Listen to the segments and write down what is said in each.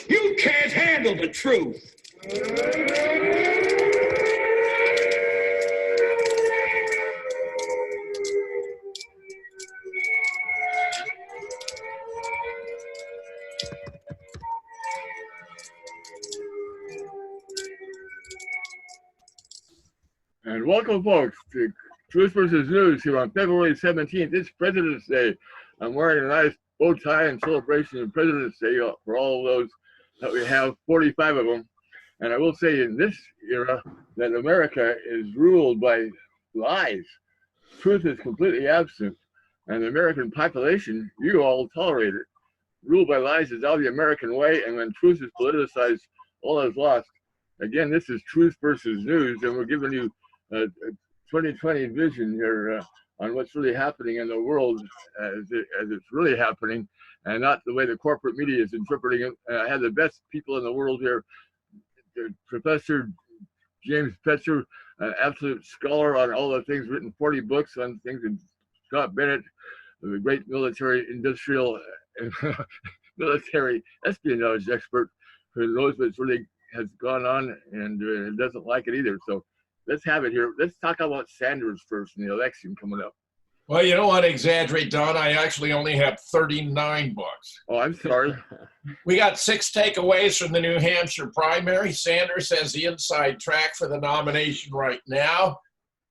You can't handle the truth. And welcome, folks, to Truth versus News here on February 17th. It's President's Day. I'm wearing a nice bow tie in celebration of President's Day for all of those that we have, 45 of them. And I will say in this era that America is ruled by lies. Truth is completely absent. And the American population, you all tolerate it. Ruled by lies is all the American way. And when truth is politicized, all is lost. Again, this is Truth versus News, and we're giving you a 2020 vision here on what's really happening in the world as it's really happening, and not the way the corporate media is interpreting it. I have the best people in the world here. Professor James Petzer, an absolute scholar on all the things, written 40 books on things, and Scott Bennett, the great military industrial military espionage expert who knows what's really has gone on and doesn't like it either. So let's have it here. Let's talk about Sanders first in the election coming up. Well, you don't want to exaggerate, Don. I actually only have 39 books. Oh, I'm sorry. We got 6 takeaways from the New Hampshire primary. Sanders has the inside track for the nomination right now.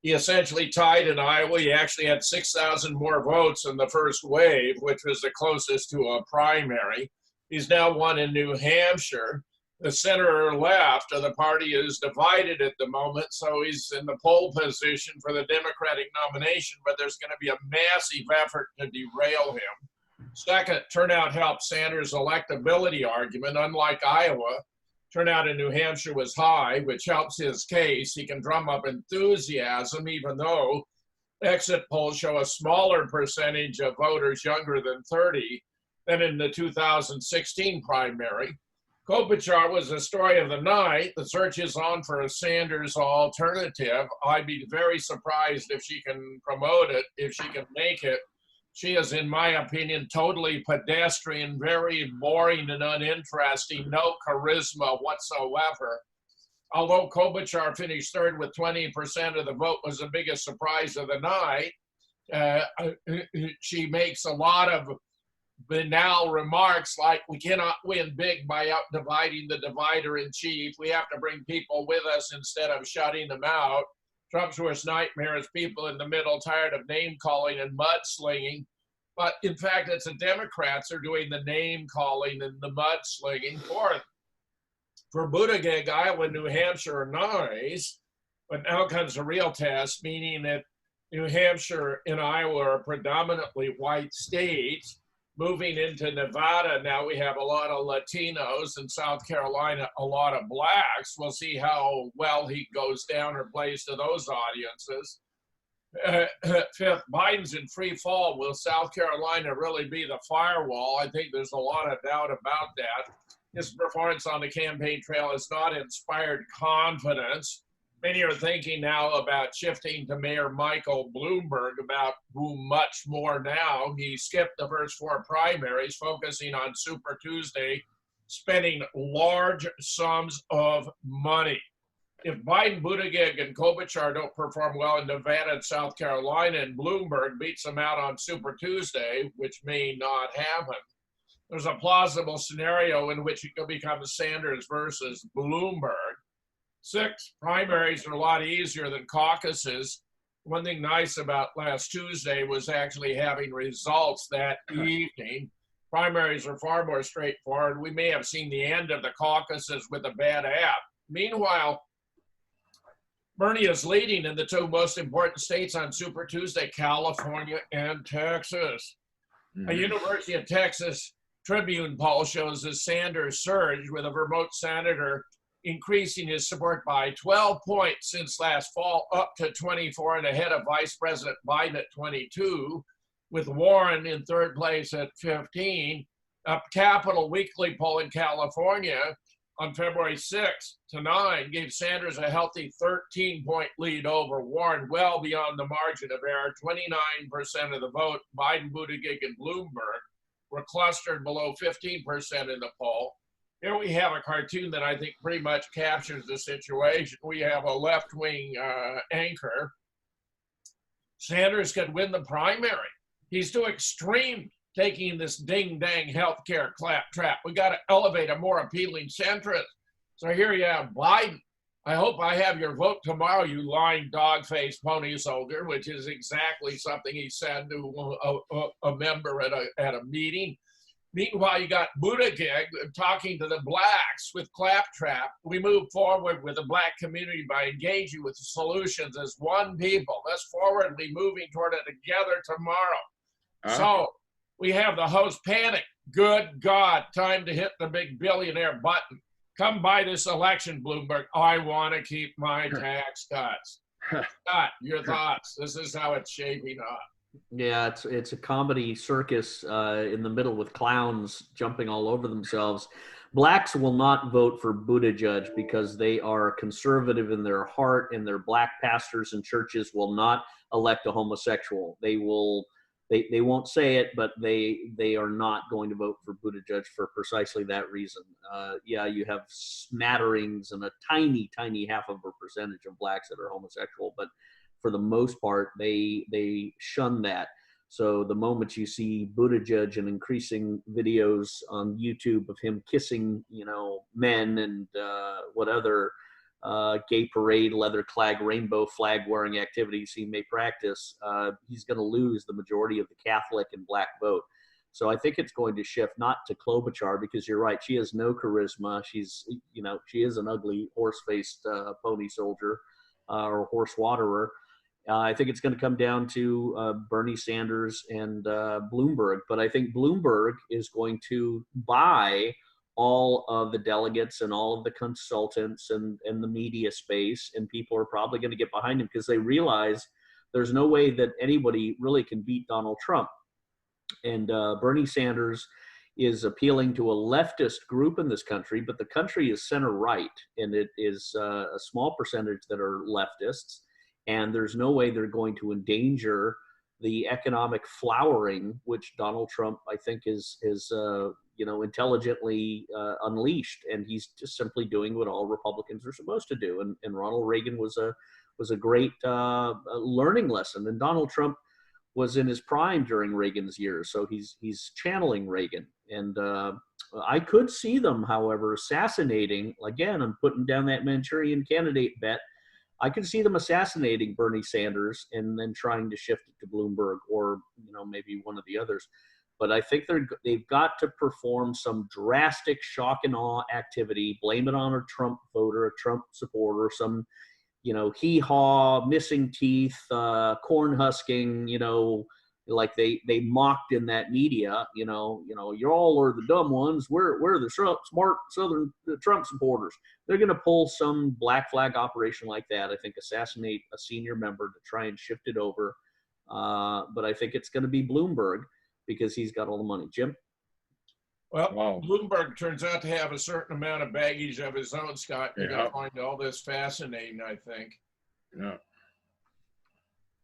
He essentially tied in Iowa. He actually had 6,000 more votes in the first wave, which was the closest to a primary. He's now won in New Hampshire. The center left of the party is divided at the moment, so he's in the pole position for the Democratic nomination, but there's going to be a massive effort to derail him. Second, turnout helped Sanders' electability argument. Unlike Iowa, turnout in New Hampshire was high, which helps his case. He can drum up enthusiasm, even though exit polls show a smaller percentage of voters younger than 30 than in the 2016 primary. Klobuchar was the story of the night. The search is on for a Sanders alternative. I'd be very surprised if she can promote it, if she can make it. She is, in my opinion, totally pedestrian, very boring and uninteresting, no charisma whatsoever. Although Klobuchar finished third with 20% of the vote, was the biggest surprise of the night. She makes a lot of banal remarks like, we cannot win big by out dividing the divider in chief. We have to bring people with us instead of shutting them out. Trump's worst nightmare is people in the middle tired of name calling and mudslinging. But in fact, it's the Democrats are doing the name calling and the mudslinging. Fourth, for Buttigieg, Iowa and New Hampshire are nice, but now comes the real test, meaning that New Hampshire and Iowa are predominantly white states. Moving into Nevada, now we have a lot of Latinos, and South Carolina, a lot of blacks. We'll see how well he goes down or plays to those audiences. Fifth, Biden's in free fall. Will South Carolina really be the firewall? I think there's a lot of doubt about that. His performance on the campaign trail has not inspired confidence. Many are thinking now about shifting to Mayor Michael Bloomberg, about whom much more now. He skipped the first 4 primaries, focusing on Super Tuesday, spending large sums of money. If Biden, Buttigieg, and Klobuchar don't perform well in Nevada and South Carolina, and Bloomberg beats them out on Super Tuesday, which may not happen, there's a plausible scenario in which it could become Sanders versus Bloomberg. 6, primaries are a lot easier than caucuses. One thing nice about last Tuesday was actually having results that evening. Primaries are far more straightforward. We may have seen the end of the caucuses with a bad app. Meanwhile, Bernie is leading in the 2 most important states on Super Tuesday, California and Texas. A University of Texas Tribune poll shows a Sanders surge, with a Vermont senator increasing his support by 12 points since last fall, up to 24 and ahead of Vice President Biden at 22, with Warren in third place at 15. A Capital Weekly poll in California on February 6 to 9 gave Sanders a healthy 13-point lead over Warren, well beyond the margin of error. 29% of the vote, Biden, Buttigieg, and Bloomberg, were clustered below 15% in the poll. Here we have a cartoon that I think pretty much captures the situation. We have a left-wing anchor. Sanders could win the primary. He's too extreme taking this ding-dang healthcare claptrap. We got to elevate a more appealing centrist. So here you have Biden. I hope I have your vote tomorrow, you lying dog-faced pony soldier, which is exactly something he said to a member at a meeting. Meanwhile, you got Buttigieg talking to the blacks with claptrap. We move forward with the black community by engaging with the solutions as one people. Let's forwardly moving toward it together tomorrow. So we have the host panic. Good God, time to hit the big billionaire button. Come by this election, Bloomberg. I want to keep my tax cuts. Scott, your thoughts? This is how it's shaping up. Yeah, it's a comedy circus in the middle with clowns jumping all over themselves. Blacks will not vote for Buttigieg because they are conservative in their heart, and their black pastors and churches will not elect a homosexual. They won't say it, but they are not going to vote for Buttigieg for precisely that reason. Yeah, you have smatterings and a tiny half of a percentage of blacks that are homosexual, but for the most part, they shun that. So the moment you see Buttigieg and increasing videos on YouTube of him kissing, men and what other gay parade, leather flag, rainbow flag wearing activities he may practice, he's going to lose the majority of the Catholic and black vote. So I think it's going to shift not to Klobuchar, because you're right, she has no charisma. She's, she is an ugly horse-faced pony soldier or horse waterer. I think it's going to come down to Bernie Sanders and Bloomberg. But I think Bloomberg is going to buy all of the delegates and all of the consultants and the media space, and people are probably going to get behind him because they realize there's no way that anybody really can beat Donald Trump. And Bernie Sanders is appealing to a leftist group in this country, but the country is center-right, and it is a small percentage that are leftists. And there's no way they're going to endanger the economic flowering, which Donald Trump, I think, is intelligently unleashed. And he's just simply doing what all Republicans are supposed to do. And Ronald Reagan was a great learning lesson. And Donald Trump was in his prime during Reagan's years, so he's channeling Reagan. And I could see them, however, assassinating. Again, I'm putting down that Manchurian candidate bet. I could see them assassinating Bernie Sanders and then trying to shift it to Bloomberg or maybe one of the others. But I think they've got to perform some drastic shock and awe activity, blame it on a Trump voter, a Trump supporter, some hee-haw, missing teeth, corn husking, like they mocked in that media, you all are the dumb ones. We're the smart Southern Trump supporters. They're going to pull some black flag operation like that. I think assassinate a senior member to try and shift it over. But I think it's going to be Bloomberg because he's got all the money. Jim? Well, Wow. Bloomberg turns out to have a certain amount of baggage of his own, Scott. You're Yeah. going to find all this fascinating, I think. Yeah.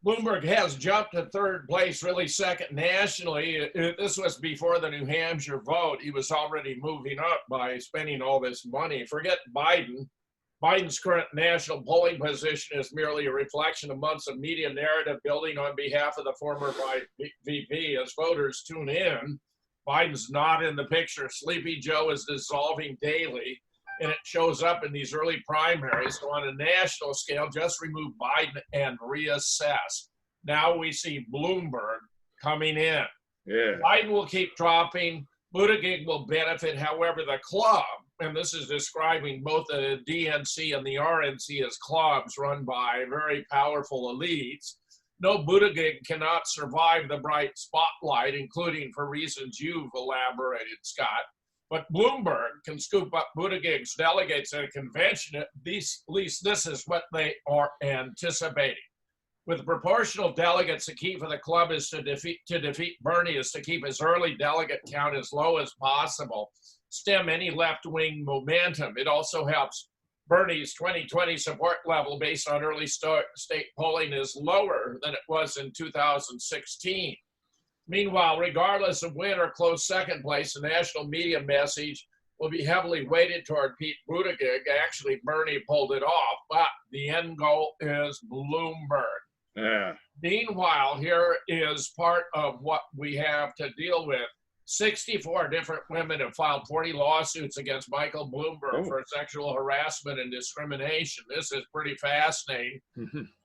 Bloomberg has jumped to third place, really second nationally. This was before the New Hampshire vote. He was already moving up by spending all this money. Forget Biden. Biden's current national polling position is merely a reflection of months of media narrative building on behalf of the former VP as voters tune in. Biden's not in the picture. Sleepy Joe is dissolving daily, and it shows up in these early primaries. So on a national scale, just remove Biden and reassess. Now we see Bloomberg coming in. Yeah. Biden will keep dropping. Buttigieg will benefit. However, the club, and this is describing both the DNC and the RNC as clubs run by very powerful elites. No, Buttigieg cannot survive the bright spotlight, including for reasons you've elaborated, Scott. But Bloomberg can scoop up Buttigieg's delegates at a convention. At least this is what they are anticipating. With proportional delegates, the key for the club is to defeat Bernie is to keep his early delegate count as low as possible, stem any left-wing momentum. It also helps Bernie's 2020 support level based on early state polling is lower than it was in 2016. Meanwhile, regardless of win or close second place, the national media message will be heavily weighted toward Pete Buttigieg. Actually, Bernie pulled it off, but the end goal is Bloomberg. Yeah. Meanwhile, here is part of what we have to deal with. 64 different women have filed 40 lawsuits against Michael Bloomberg for sexual harassment and discrimination. This is pretty fascinating.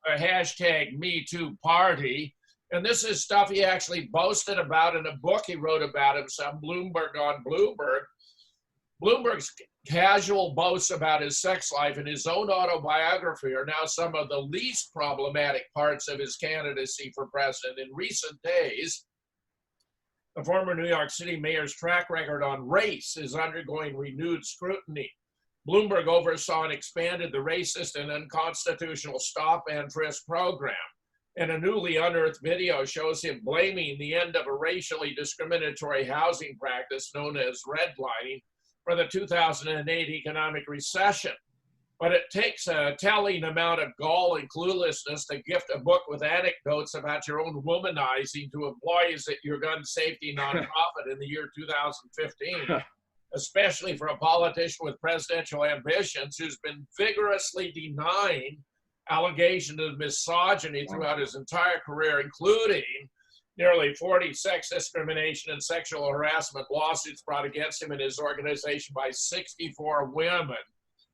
A hashtag #MeTooParty. And this is stuff he actually boasted about in a book he wrote about himself, Bloomberg on Bloomberg. Bloomberg's casual boasts about his sex life in his own autobiography are now some of the least problematic parts of his candidacy for president. In recent days, the former New York City mayor's track record on race is undergoing renewed scrutiny. Bloomberg oversaw and expanded the racist and unconstitutional stop and frisk program. And a newly unearthed video shows him blaming the end of a racially discriminatory housing practice known as redlining for the 2008 economic recession. But it takes a telling amount of gall and cluelessness to gift a book with anecdotes about your own womanizing to employees at your gun safety nonprofit in the year 2015, especially for a politician with presidential ambitions who's been vigorously denying allegations of misogyny throughout his entire career, including nearly 40 sex discrimination and sexual harassment lawsuits brought against him and his organization by 64 women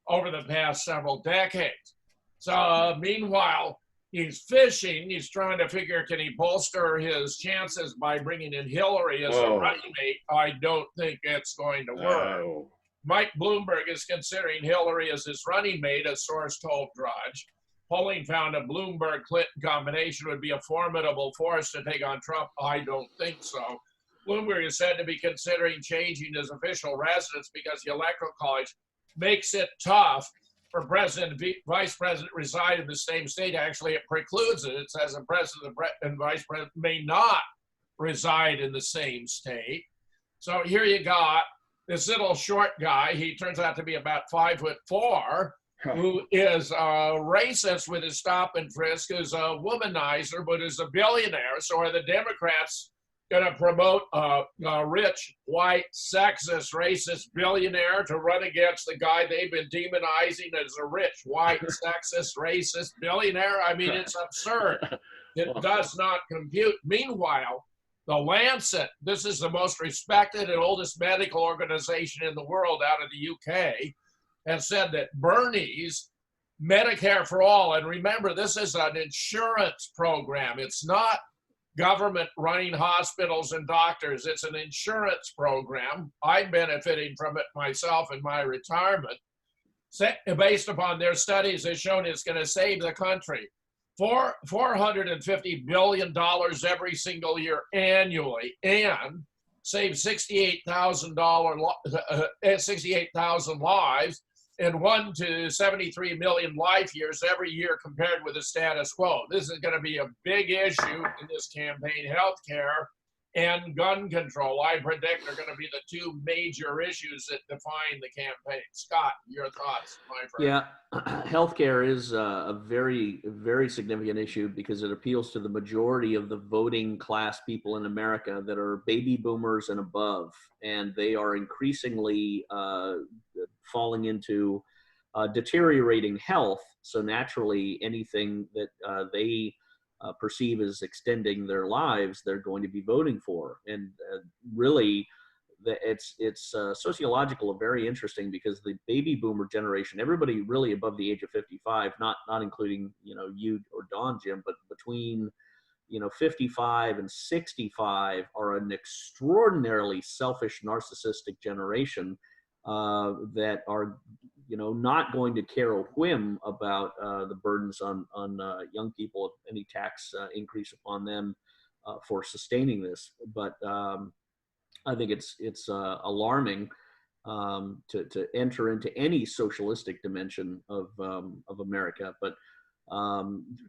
over the past several decades. So meanwhile, he's fishing. He's trying to figure, can he bolster his chances by bringing in Hillary as a running mate? I don't think it's going to work. Mike Bloomberg is considering Hillary as his running mate, a source told Drudge. Polling found a Bloomberg-Clinton combination would be a formidable force to take on Trump. I don't think so. Bloomberg is said to be considering changing his official residence because the Electoral College makes it tough for president and vice president to reside in the same state. Actually, it precludes it. It says the president and vice president may not reside in the same state. So here you got this little short guy. He turns out to be about 5'4", who is a racist with his stop and frisk, who's a womanizer, but is a billionaire. So are the Democrats going to promote a rich, white, sexist, racist billionaire to run against the guy they've been demonizing as a rich, white, sexist, racist billionaire? I mean, it's absurd. It does not compute. Meanwhile, the Lancet, this is the most respected and oldest medical organization in the world out of the UK, has said that Bernie's Medicare for All, and remember, this is an insurance program. It's not government running hospitals and doctors. It's an insurance program. I'm benefiting from it myself in my retirement. Based upon their studies, has shown it's going to save the country $450 billion every single year annually, and save 68,000 lives and 1 to 73 million life years every year compared with the status quo. This is going to be a big issue in this campaign. Healthcare and gun control, I predict, are going to be the two major issues that define the campaign. Scott, your thoughts, my friend? Yeah, healthcare is a very, very significant issue because it appeals to the majority of the voting class people in America that are baby boomers and above, and they are increasingly falling into deteriorating health. So naturally, anything that they perceive as extending their lives, they're going to be voting for. And really, it's sociological, very interesting, because the baby boomer generation, everybody really above the age of 55, not including you or Don, Jim, but between 55 and 65 are an extraordinarily selfish, narcissistic generation that are not going to care a whim about the burdens on young people, any tax increase upon them for sustaining this. But I think it's alarming to enter into any socialistic dimension of America. But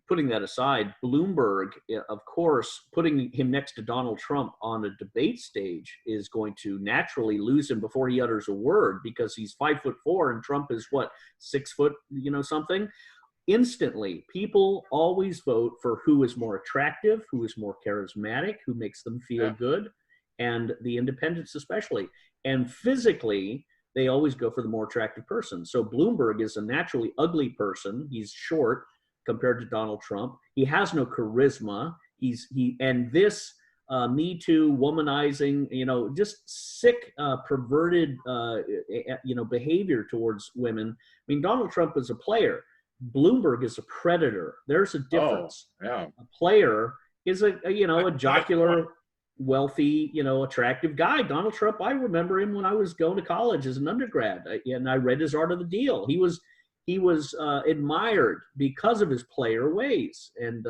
putting that aside, Bloomberg, of course, putting him next to Donald Trump on a debate stage is going to naturally lose him before he utters a word, because he's 5'4" and Trump is what, 6 foot, something. Instantly, people always vote for who is more attractive, who is more charismatic, who makes them feel good, and the independents especially. And physically, they always go for the more attractive person. So Bloomberg is a naturally ugly person. He's short compared to Donald Trump. He has no charisma. And this Me Too, womanizing, just sick, perverted, behavior towards women. I mean, Donald Trump is a player. Bloomberg is a predator. There's a difference. Oh, yeah. A player is a jocular, wealthy, attractive guy. Donald Trump, I remember him when I was going to college as an undergrad, and I read his Art of the Deal. He was admired because of his player ways, and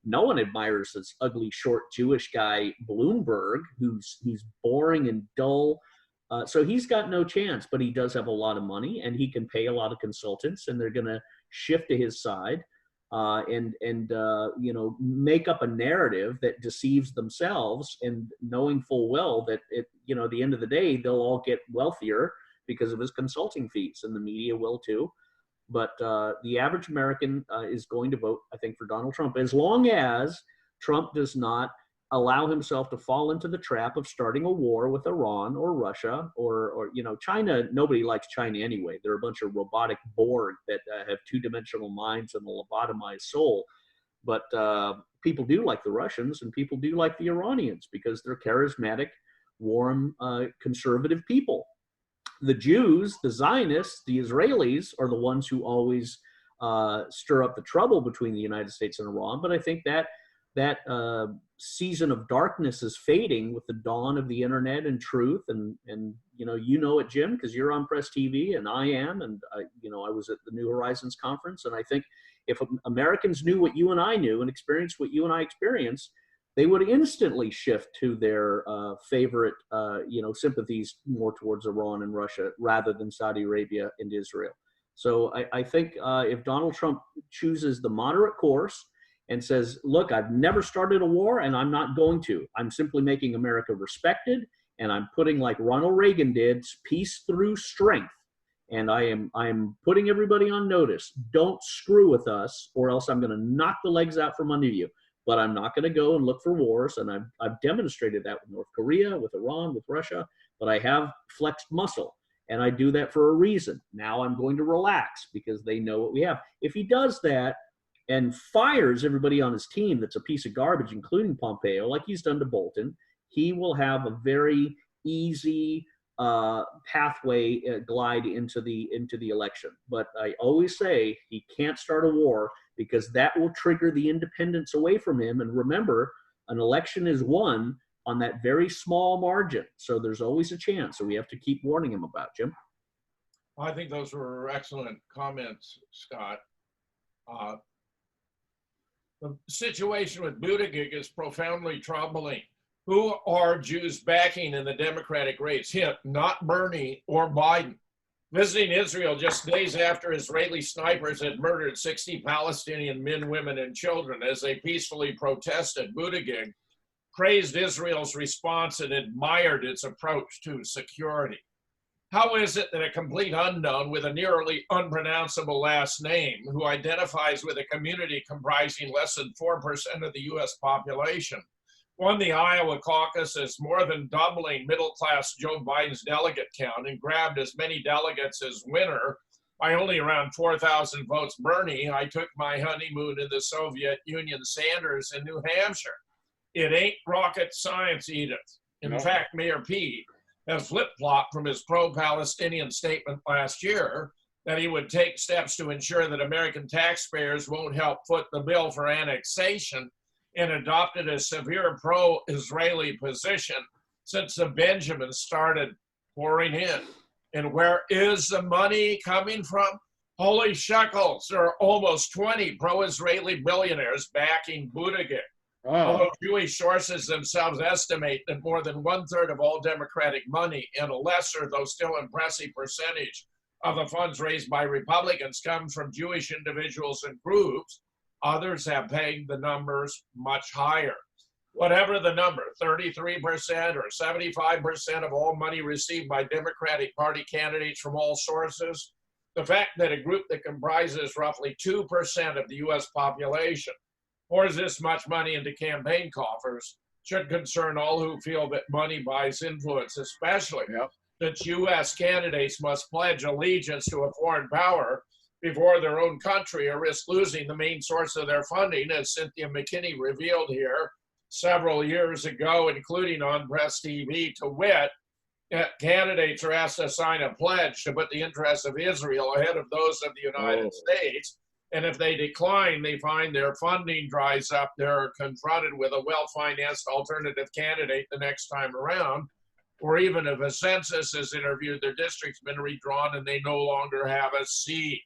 no one admires this ugly, short Jewish guy Bloomberg, who's boring and dull. So he's got no chance, but he does have a lot of money, and he can pay a lot of consultants, and they're going to shift to his side. And make up a narrative that deceives themselves, and knowing full well that at the end of the day, they'll all get wealthier because of his consulting fees, and the media will too. But the average American is going to vote, I think, for Donald Trump, as long as Trump does not allow himself to fall into the trap of starting a war with Iran or Russia or China. Nobody likes China anyway. They're a bunch of robotic Borg that have two-dimensional minds and a lobotomized soul. But people do like the Russians, and people do like the Iranians because they're charismatic, warm, conservative people. The Jews, the Zionists, the Israelis are the ones who always stir up the trouble between the United States and Iran. But I think that season of darkness is fading with the dawn of the internet and truth, and it, Jim, because you're on Press TV and I am, and I was at the New Horizons conference, and I think if Americans knew what you and I knew and experienced what you and I experienced, they would instantly shift to their favorite sympathies more towards Iran and Russia rather than Saudi Arabia and Israel. So I think if Donald Trump chooses the moderate course and says, look, I've never started a war and I'm not going to. I'm simply making America respected, and I'm putting, like Ronald Reagan did, peace through strength. And I'm putting everybody on notice. Don't screw with us, or else I'm going to knock the legs out from under you. But I'm not going to go and look for wars, and I've demonstrated that with North Korea, with Iran, with Russia, but I have flexed muscle, and I do that for a reason. Now I'm going to relax because they know what we have. If he does that, and fires everybody on his team that's a piece of garbage, including Pompeo, like he's done to Bolton, he will have a very easy pathway glide into the election. But I always say he can't start a war because that will trigger the independents away from him. And remember, an election is won on that very small margin. So there's always a chance. So we have to keep warning him about, Jim. I think those were excellent comments, Scott. The situation with Buttigieg is profoundly troubling. Who are Jews backing in the Democratic race? Hint, not Bernie or Biden. Visiting Israel just days after Israeli snipers had murdered 60 Palestinian men, women, and children as they peacefully protested, Buttigieg praised Israel's response and admired its approach to security. How is it that a complete unknown with a nearly unpronounceable last name, who identifies with a community comprising less than 4% of the U.S. population, won the Iowa caucuses, more than doubling middle-class Joe Biden's delegate count, and grabbed as many delegates as winner by only around 4,000 votes? Bernie, I took my honeymoon in the Soviet Union. Sanders in New Hampshire. It ain't rocket science, Edith. In fact, Mayor Pete has flip-flopped from his pro-Palestinian statement last year that he would take steps to ensure that American taxpayers won't help foot the bill for annexation, and adopted a severe pro-Israeli position since the Benjamins started pouring in. And where is the money coming from? Holy shekels, there are almost 20 pro-Israeli billionaires backing Buttigieg. Although Jewish sources themselves estimate that more than 1/3 of all Democratic money, and a lesser, though still impressive, percentage of the funds raised by Republicans comes from Jewish individuals and groups, others have pegged the numbers much higher. Whatever the number, 33% or 75% of all money received by Democratic Party candidates from all sources, the fact that a group that comprises roughly 2% of the U.S. population pours this much money into campaign coffers should concern all who feel that money buys influence, especially that U.S. candidates must pledge allegiance to a foreign power before their own country or risk losing the main source of their funding, as Cynthia McKinney revealed here several years ago, including on Press TV, to wit, candidates are asked to sign a pledge to put the interests of Israel ahead of those of the United States. And if they decline, they find their funding dries up. They're confronted with a well-financed alternative candidate the next time around. Or even if a census is interviewed, their district's been redrawn and they no longer have a seat.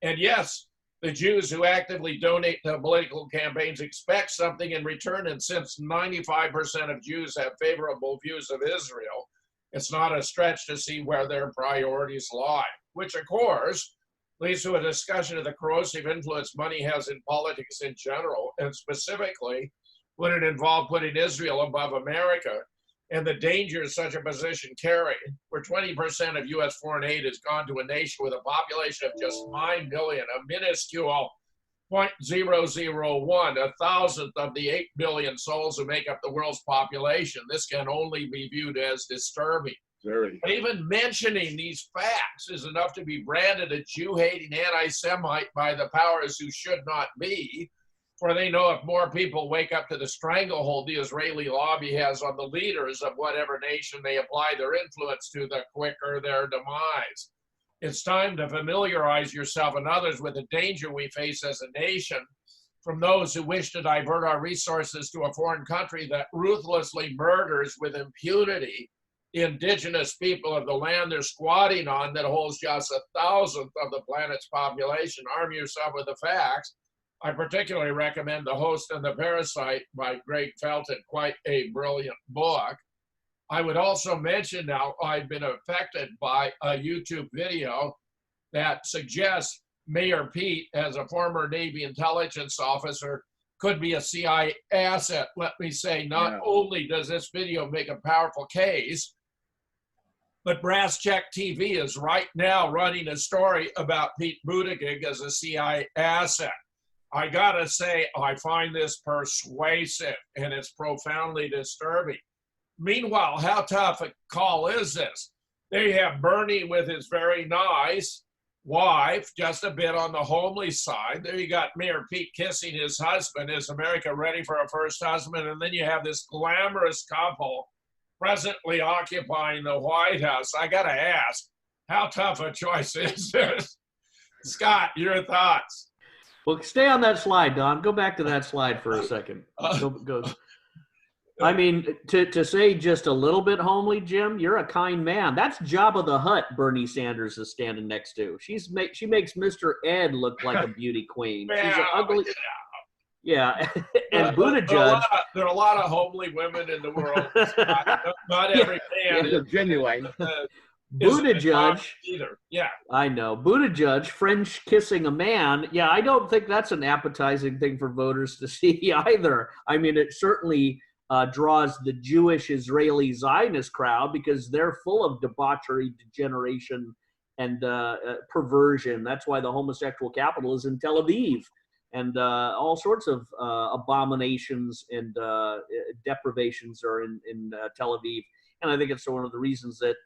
And yes, the Jews who actively donate to political campaigns expect something in return. And since 95% of Jews have favorable views of Israel, it's not a stretch to see where their priorities lie, which of course leads to a discussion of the corrosive influence money has in politics in general, and specifically when it involved putting Israel above America and the dangers such a position carried, where 20% of U.S. foreign aid has gone to a nation with a population of just 9 million, a minuscule 0.001, a thousandth of the 8 billion souls who make up the world's population. This can only be viewed as disturbing. Very. But even mentioning these facts is enough to be branded a Jew-hating anti-Semite by the powers who should not be, for they know if more people wake up to the stranglehold the Israeli lobby has on the leaders of whatever nation they apply their influence to, the quicker their demise. It's time to familiarize yourself and others with the danger we face as a nation from those who wish to divert our resources to a foreign country that ruthlessly murders with impunity the indigenous people of the land they're squatting on that holds just a thousandth of the planet's population. Arm yourself with the facts. I particularly recommend The Host and the Parasite by Greg Felton, quite a brilliant book. I would also mention now I've been affected by a YouTube video that suggests Mayor Pete, as a former Navy intelligence officer, could be a CIA asset. Let me say, not only does this video make a powerful case, but Brass Check TV is right now running a story about Pete Buttigieg as a CIA asset. I gotta say, I find this persuasive and it's profoundly disturbing. Meanwhile, how tough a call is this? There you have Bernie with his very nice wife, just a bit on the homely side. There you got Mayor Pete kissing his husband. Is America ready for a first husband? And then you have this glamorous couple presently occupying the White House. I gotta ask, how tough a choice is this? Scott, your thoughts? Well, stay on that slide, Don. Go back to that slide for a second. Go. I mean, to say just a little bit homely, Jim, you're a kind man. That's Jabba the Hutt Bernie Sanders is standing next to. She makes Mr. Ed look like a beauty queen. She's an ugly. Yeah, and Buttigieg. There are a lot of homely women in the world. Not every man is genuine. Buttigieg, either. Yeah, I know. Buttigieg, French kissing a man. Yeah, I don't think that's an appetizing thing for voters to see either. I mean, it certainly draws the Jewish Israeli Zionist crowd because they're full of debauchery, degeneration, and perversion. That's why the homosexual capital is in Tel Aviv, and all sorts of abominations and deprivations are in Tel Aviv. And I think it's one of the reasons that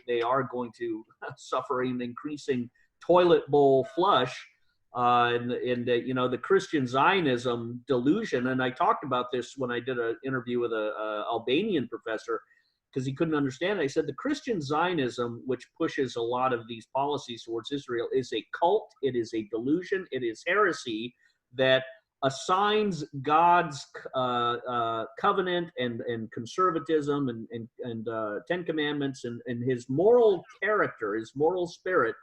they are going to suffer an increasing toilet bowl flush and you know, the Christian Zionism delusion. And I talked about this when I did an interview with a Albanian professor because he couldn't understand it. I said the Christian Zionism, which pushes a lot of these policies towards Israel, is a cult. It is a delusion. It is heresy that assigns God's covenant and conservatism and Ten Commandments and his moral character, his moral spirit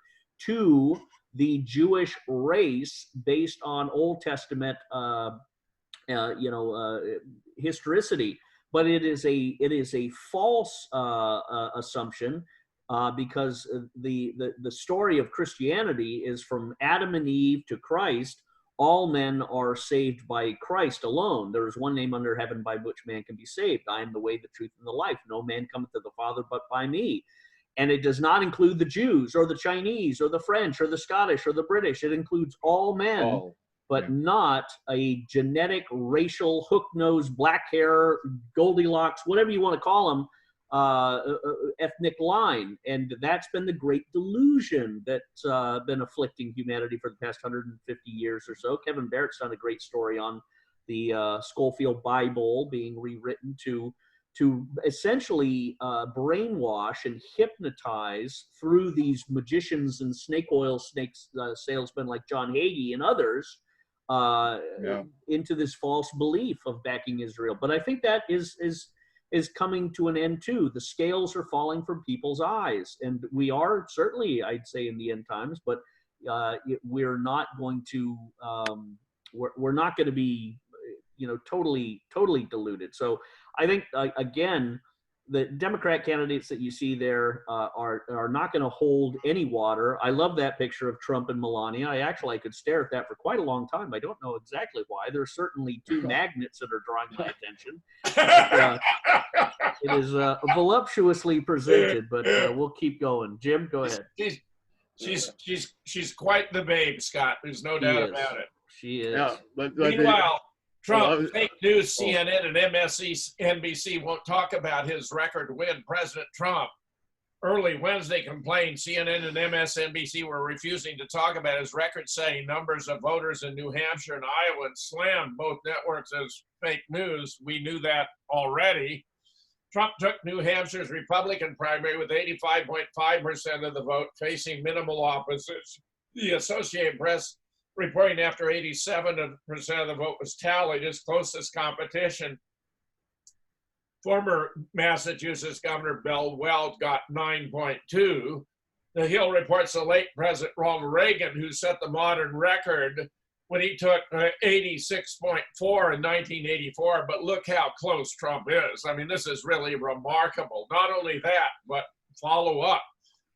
to the Jewish race based on Old Testament, historicity. But it is a false assumption because the story of Christianity is from Adam and Eve to Christ. All men are saved by Christ alone. There is one name under heaven by which man can be saved. I am the way, the truth, and the life. No man cometh to the Father but by me. And it does not include the Jews or the Chinese or the French or the Scottish or the British. It includes all men, but not a genetic, racial, hook-nosed, black hair, Goldilocks, whatever you want to call them, ethnic line, and that's been the great delusion that's been afflicting humanity for the past 150 years or so. Kevin Barrett's done a great story on the Schofield Bible being rewritten to essentially brainwash and hypnotize through these magicians and snake oil salesmen like John Hagee and others into this false belief of backing Israel. But I think that is coming to an end too. The scales are falling from people's eyes, and we are certainly, I'd say, in the end times. But we're not going to we're not going to be totally deluded. So I think again, the Democrat candidates that you see there are not going to hold any water. I love that picture of Trump and Melania. I could stare at that for quite a long time. I don't know exactly why. There's certainly two magnets that are drawing my attention. It is voluptuously presented, but we'll keep going. Jim, go ahead. She's quite the babe, Scott. There's no doubt about it. She is. Yeah, Meanwhile, Trump, fake news, CNN and MSNBC won't talk about his record win. President Trump early Wednesday complained CNN and MSNBC were refusing to talk about his record-setting numbers of voters in New Hampshire and Iowa and slammed both networks as fake news. We knew that already. Trump took New Hampshire's Republican primary with 85.5% of the vote, facing minimal opposition. The Associated Press reporting after 87% of the vote was tallied, his closest competition, former Massachusetts Governor Bill Weld, got 9.2. The Hill reports the late President Ronald Reagan, who set the modern record when he took 86.4 in 1984. But look how close Trump is. I mean, this is really remarkable. Not only that, but follow up.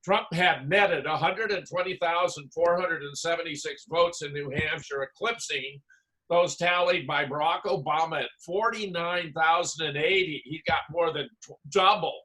Trump had netted 120,476 votes in New Hampshire, eclipsing those tallied by Barack Obama at 49,080. He got more than double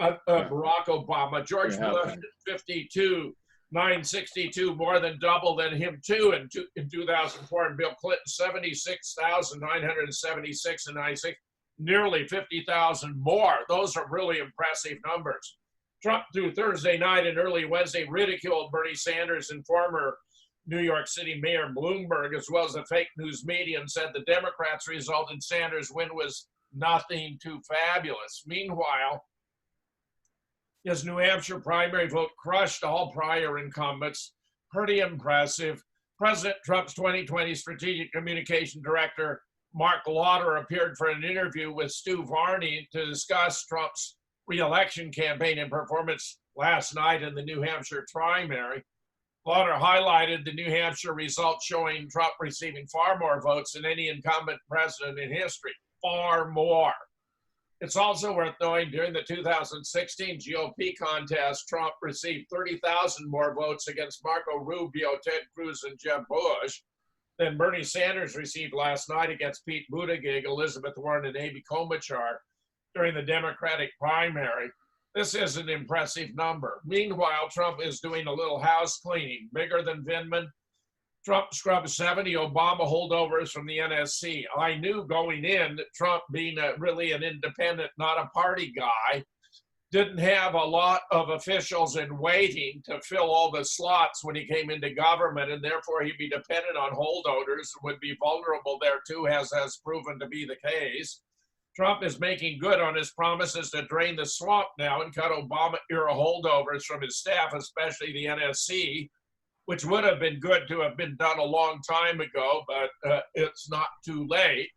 Barack Obama. George Bush at 52,962, more than double than him too in 2004. And Bill Clinton, 76,976 and 96, nearly 50,000 more. Those are really impressive numbers. Trump, through Thursday night and early Wednesday, ridiculed Bernie Sanders and former New York City Mayor Bloomberg, as well as the fake news media, and said the Democrats' result in Sanders' win was nothing too fabulous. Meanwhile, his New Hampshire primary vote crushed all prior incumbents. Pretty impressive. President Trump's 2020 Strategic Communication Director, Mark Lauder, appeared for an interview with Stu Varney to discuss Trump's re-election campaign and performance last night in the New Hampshire primary. Lauder highlighted the New Hampshire results showing Trump receiving far more votes than any incumbent president in history. Far more. It's also worth knowing during the 2016 GOP contest, Trump received 30,000 more votes against Marco Rubio, Ted Cruz, and Jeb Bush than Bernie Sanders received last night against Pete Buttigieg, Elizabeth Warren, and Amy Klobuchar during the Democratic primary. This is an impressive number. Meanwhile, Trump is doing a little house cleaning. Bigger than Vindman, Trump scrubbed 70 Obama holdovers from the NSC. I knew going in that Trump, being really an independent, not a party guy, didn't have a lot of officials in waiting to fill all the slots when he came into government, and therefore he'd be dependent on holdovers and would be vulnerable there too, as has proven to be the case. Trump is making good on his promises to drain the swamp now and cut Obama-era holdovers from his staff, especially the NSC, which would have been good to have been done a long time ago, but it's not too late.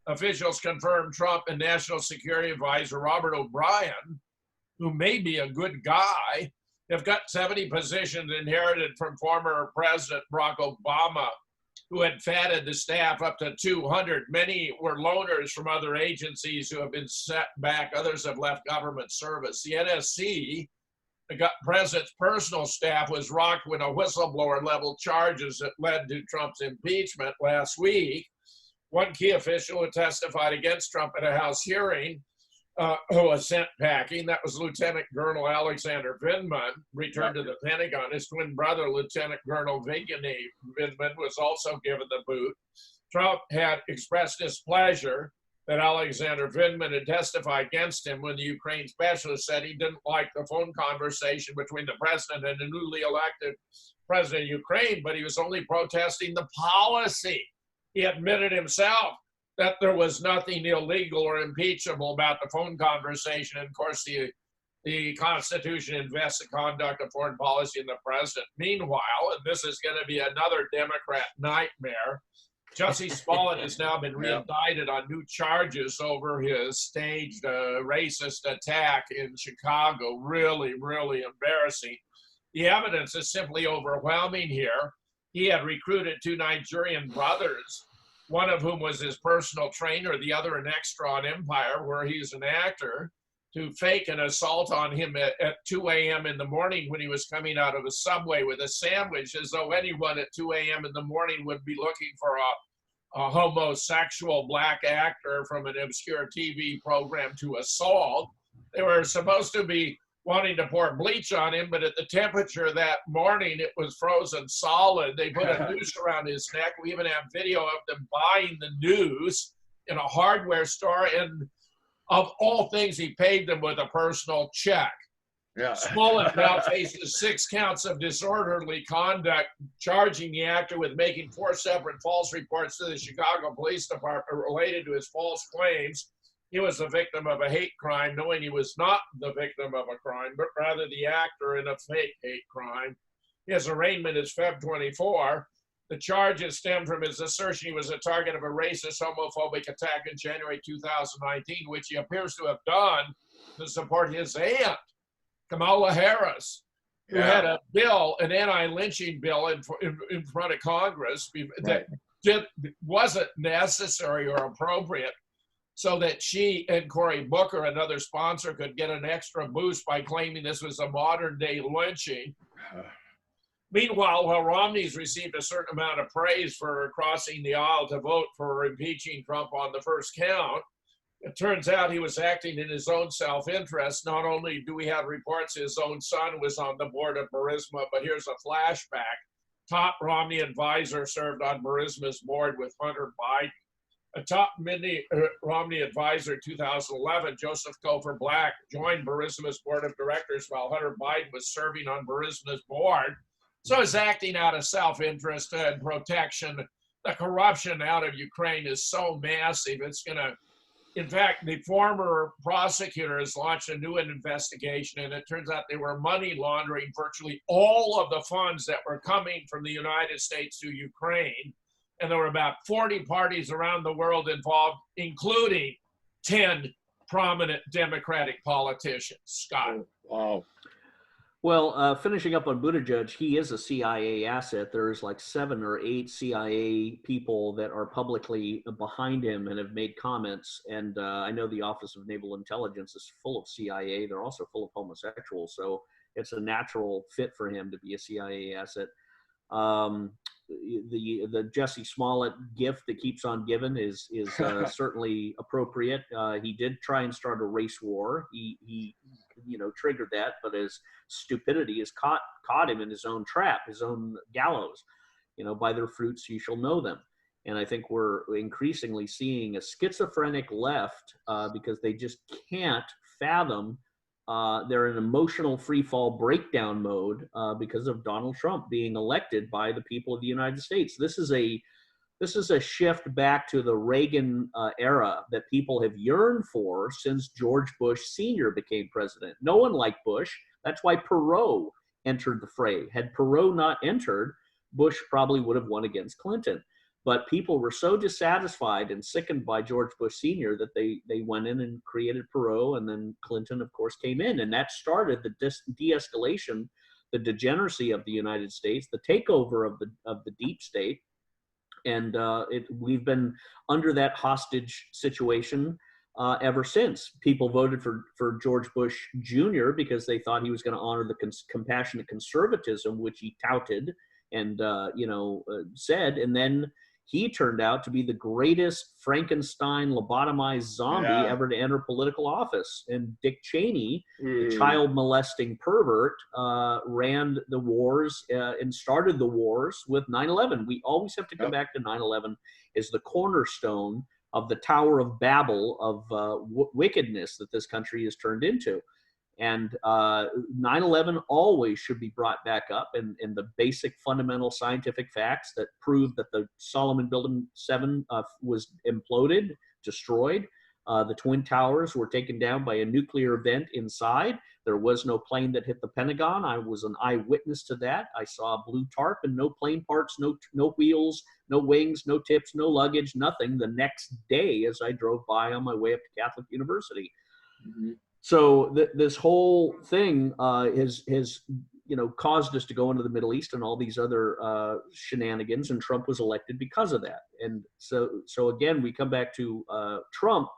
Officials confirmed Trump and National Security Advisor Robert O'Brien, who may be a good guy, have got 70 positions inherited from former President Barack Obama, who had fatted the staff up to 200. Many were loners from other agencies who have been set back. Others have left government service. The NSC, the president's personal staff, was rocked when a whistleblower leveled charges that led to Trump's impeachment last week. One key official who testified against Trump at a House hearing who was sent packing, that was Lieutenant Colonel Alexander Vindman, returned to the Pentagon. His twin brother, Lieutenant Colonel Vindman, was also given the boot. Trump had expressed displeasure that Alexander Vindman had testified against him when the Ukraine specialist said he didn't like the phone conversation between the president and the newly elected president of Ukraine, but he was only protesting the policy. He admitted himself that there was nothing illegal or impeachable about the phone conversation. And of course, the Constitution invests the conduct of foreign policy in the president. Meanwhile, and this is going to be another Democrat nightmare, Jussie Smollett has now been reindicted on new charges over his staged racist attack in Chicago. Really, really embarrassing. The evidence is simply overwhelming here. He had recruited two Nigerian brothers, one of whom was his personal trainer, the other an extra on Empire, where he's an actor, to fake an assault on him at 2 a.m. in the morning when he was coming out of a subway with a sandwich, as though anyone at 2 a.m. in the morning would be looking for a homosexual black actor from an obscure TV program to assault. They were supposed to be wanting to pour bleach on him, but at the temperature that morning, it was frozen solid. They put a noose around his neck. We even have video of them buying the noose in a hardware store, and of all things, he paid them with a personal check. Yeah. Smollett now faces 6 counts of disorderly conduct, charging the actor with making 4 separate false reports to the Chicago Police Department related to his false claims. He was the victim of a hate crime, knowing he was not the victim of a crime, but rather the actor in a fake hate crime. His arraignment is Feb 24. The charges stem from his assertion he was a target of a racist, homophobic attack in January 2019, which he appears to have done to support his aunt, Kamala Harris, who had a bill, an anti-lynching bill in front of Congress that wasn't necessary or appropriate, so that she and Cory Booker, another sponsor, could get an extra boost by claiming this was a modern-day lynching. Meanwhile, while Romney's received a certain amount of praise for crossing the aisle to vote for impeaching Trump on the first count, it turns out he was acting in his own self-interest. Not only do we have reports his own son was on the board of Burisma, but here's a flashback. Top Romney advisor served on Burisma's board with Hunter Biden. A top Romney advisor in 2011, Joseph Gopher Black, joined Burisma's board of directors while Hunter Biden was serving on Burisma's board. So he's acting out of self-interest and protection. The corruption out of Ukraine is so massive, it's going to, in fact, the former prosecutor has launched a new investigation, and it turns out they were money laundering virtually all of the funds that were coming from the United States to Ukraine. And there were about 40 parties around the world involved, including 10 prominent Democratic politicians. Scott. Wow. Well, finishing up on Buttigieg, he is a CIA asset. There's like 7 or 8 CIA people that are publicly behind him and have made comments. And I know the Office of Naval Intelligence is full of CIA. They're also full of homosexuals. So it's a natural fit for him to be a CIA asset. The Jussie Smollett gift that keeps on giving is certainly appropriate. He did try and start a race war. He triggered that, but his stupidity has caught him in his own trap, his own gallows. By their fruits you shall know them. And I think we're increasingly seeing a schizophrenic left because they just can't fathom. They're in emotional freefall breakdown mode because of Donald Trump being elected by the people of the United States. This is a shift back to the Reagan era that people have yearned for since George Bush Sr. became president. No one liked Bush. That's why Perot entered the fray. Had Perot not entered, Bush probably would have won against Clinton. But people were so dissatisfied and sickened by George Bush Sr. that they went in and created Perot, and then Clinton, of course, came in. And that started the de-escalation, the degeneracy of the United States, the takeover of the deep state. And we've been under that hostage situation ever since. People voted for George Bush Jr. because they thought he was going to honor the compassionate conservatism, which he touted and said. And then he turned out to be the greatest Frankenstein lobotomized zombie ever to enter political office. And Dick Cheney, the child molesting pervert, ran the wars and started the wars with 9/11. We always have to come back to 9/11 as the cornerstone of the Tower of Babel of wickedness that this country has turned into. And 9/11 always should be brought back up, and the basic fundamental scientific facts that prove that the Solomon Building 7 was imploded, destroyed. The Twin Towers were taken down by a nuclear event inside. There was no plane that hit the Pentagon. I was an eyewitness to that. I saw a blue tarp and no plane parts, no wheels, no wings, no tips, no luggage, nothing the next day as I drove by on my way up to Catholic University. Mhm. So this whole thing has caused us to go into the Middle East and all these other shenanigans, and Trump was elected because of that. And so again, we come back to Trump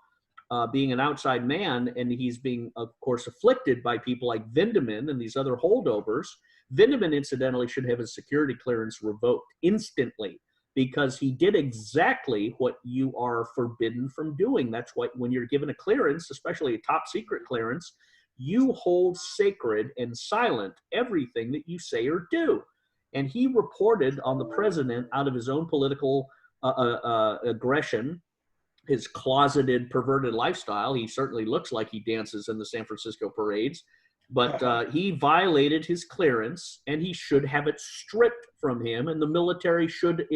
being an outside man, and he's being, of course, afflicted by people like Vindeman and these other holdovers. Vindeman, incidentally, should have his security clearance revoked instantly, because he did exactly what you are forbidden from doing. That's what, when you're given a clearance, especially a top secret clearance, you hold sacred and silent everything that you say or do. And he reported on the president out of his own political aggression, his closeted, perverted lifestyle. He certainly looks like he dances in the San Francisco parades, but he violated his clearance, and he should have it stripped from him, and the military should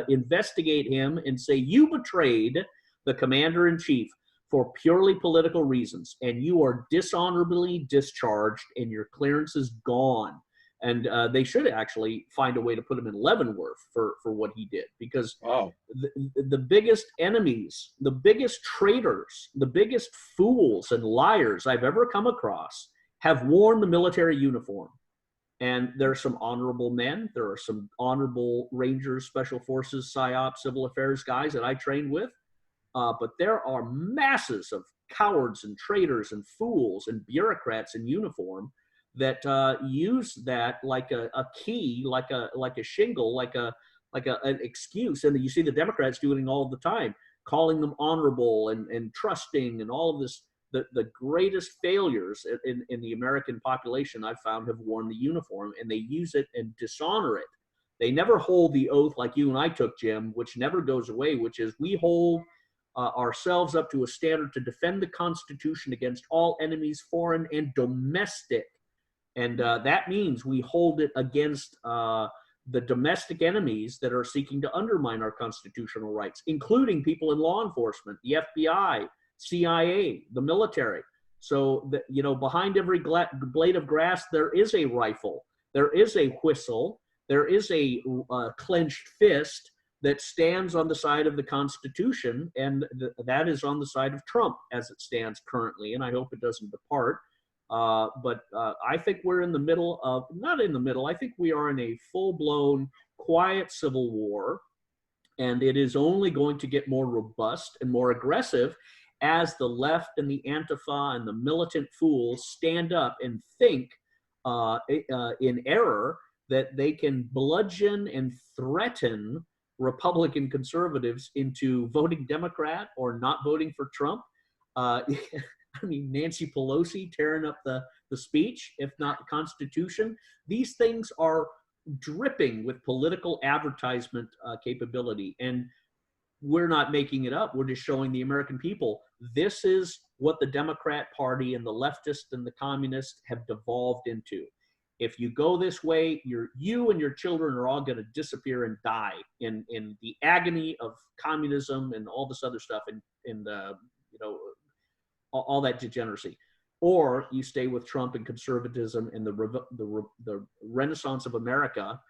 investigate him and say, you betrayed the commander-in-chief for purely political reasons, and you are dishonorably discharged, and your clearance is gone. And they should actually find a way to put him in Leavenworth for what he did, because Wow. the biggest enemies, the biggest traitors, the biggest fools and liars I've ever come across have worn the military uniform. And there are some honorable men. There are some honorable Rangers, Special Forces, PSYOP, Civil Affairs guys that I trained with. But there are masses of cowards and traitors and fools and bureaucrats in uniform that use that like a key, like a shingle, like an excuse. And you see the Democrats doing it all the time, calling them honorable and trusting, and all of this. The greatest failures in the American population I've found have worn the uniform, and they use it and dishonor it. They never hold the oath like you and I took, Jim, which never goes away, which is we hold ourselves up to a standard to defend the Constitution against all enemies, foreign and domestic. And that means we hold it against the domestic enemies that are seeking to undermine our constitutional rights, including people in law enforcement, the FBI, CIA, the military. So, behind every blade of grass, there is a rifle, there is a whistle, there is a clenched fist that stands on the side of the Constitution, and that is on the side of Trump as it stands currently, and I hope it doesn't depart. But I think we're in the middle of, not in the middle, I think we are in a full-blown, quiet civil war, and it is only going to get more robust and more aggressive as the left and the Antifa and the militant fools stand up and think in error that they can bludgeon and threaten Republican conservatives into voting Democrat or not voting for Trump. I mean, Nancy Pelosi tearing up the speech, if not the Constitution. These things are dripping with political advertisement capability. And we're not making it up. We're just showing the American people this is what the Democrat Party and the leftists and the communists have devolved into. If you go this way, you and your children are all going to disappear and die in the agony of communism and all this other stuff, and all that degeneracy. Or you stay with Trump and conservatism and the renaissance of America.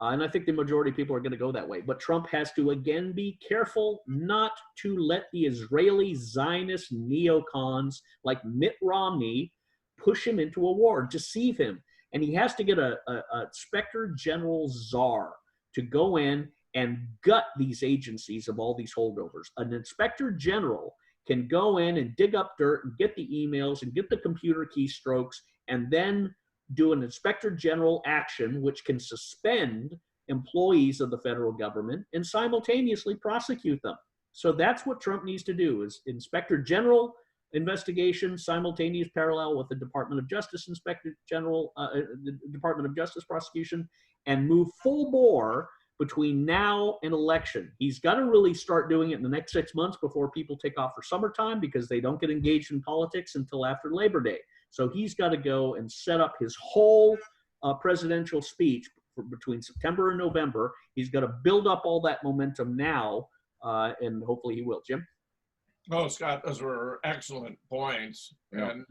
And I think the majority of people are going to go that way. But Trump has to, again, be careful not to let the Israeli Zionist neocons like Mitt Romney push him into a war, deceive him. And he has to get a Inspector General czar to go in and gut these agencies of all these holdovers. An Inspector General can go in and dig up dirt and get the emails and get the computer keystrokes, and then do an Inspector General action which can suspend employees of the federal government and simultaneously prosecute them. So that's what Trump needs to do, is Inspector General investigation, simultaneous parallel with the Department of Justice Inspector General, the Department of Justice prosecution, and move full bore between now and election. He's got to really start doing it in the next 6 months before people take off for summertime, because they don't get engaged in politics until after Labor Day. So he's got to go and set up his whole presidential speech between September and November. He's got to build up all that momentum now, and hopefully he will. Jim? Oh, Scott, those were excellent points. Yeah. And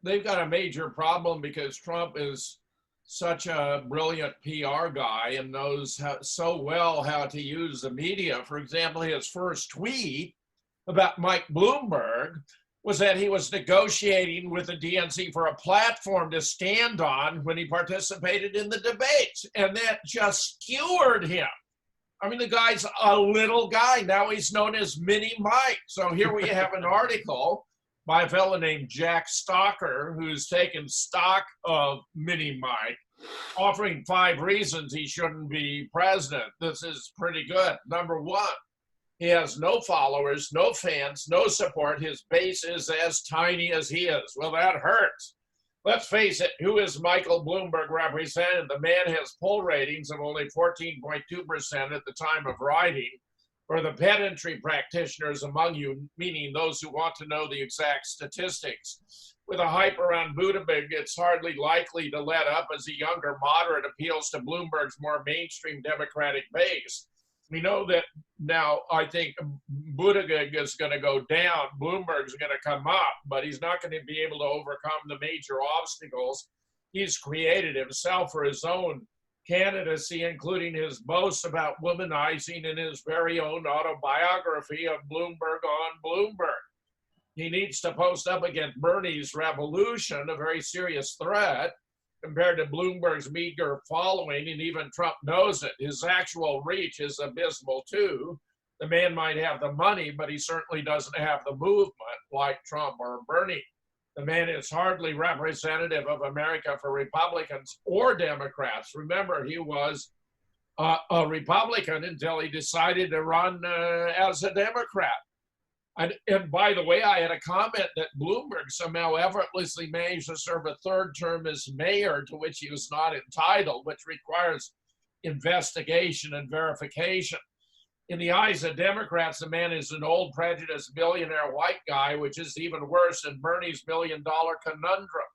they've got a major problem because Trump is such a brilliant PR guy and knows so well how to use the media. For example, his first tweet about Mike Bloomberg was that he was negotiating with the DNC for a platform to stand on when he participated in the debates. And that just skewered him. I mean, the guy's a little guy. Now he's known as Mini Mike. So here we have an article by a fellow named Jack Stalker, who's taken stock of Mini Mike, offering 5 reasons he shouldn't be president. This is pretty good. Number 1, he has no followers, no fans, no support. His base is as tiny as he is. Well, that hurts. Let's face it, who is Michael Bloomberg representing? The man has poll ratings of only 14.2% at the time of writing. For the pedantry practitioners among you, meaning those who want to know the exact statistics, with a hype around Buttigieg, it's hardly likely to let up as a younger moderate appeals to Bloomberg's more mainstream Democratic base. We know that now. I think Buttigieg is going to go down. Bloomberg's going to come up, but he's not going to be able to overcome the major obstacles he's created himself for his own candidacy, including his boasts about womanizing in his very own autobiography of Bloomberg on Bloomberg. He needs to post up against Bernie's revolution, a very serious threat, compared to Bloomberg's meager following, and even Trump knows it. His actual reach is abysmal too. The man might have the money, but he certainly doesn't have the movement like Trump or Bernie. The man is hardly representative of America for Republicans or Democrats. Remember, he was a Republican until he decided to run as a Democrat. And by the way, I had a comment that Bloomberg somehow effortlessly managed to serve a 3rd term as mayor, to which he was not entitled, which requires investigation and verification. In the eyes of Democrats, the man is an old, prejudiced, billionaire white guy, which is even worse than Bernie's $1 million conundrum.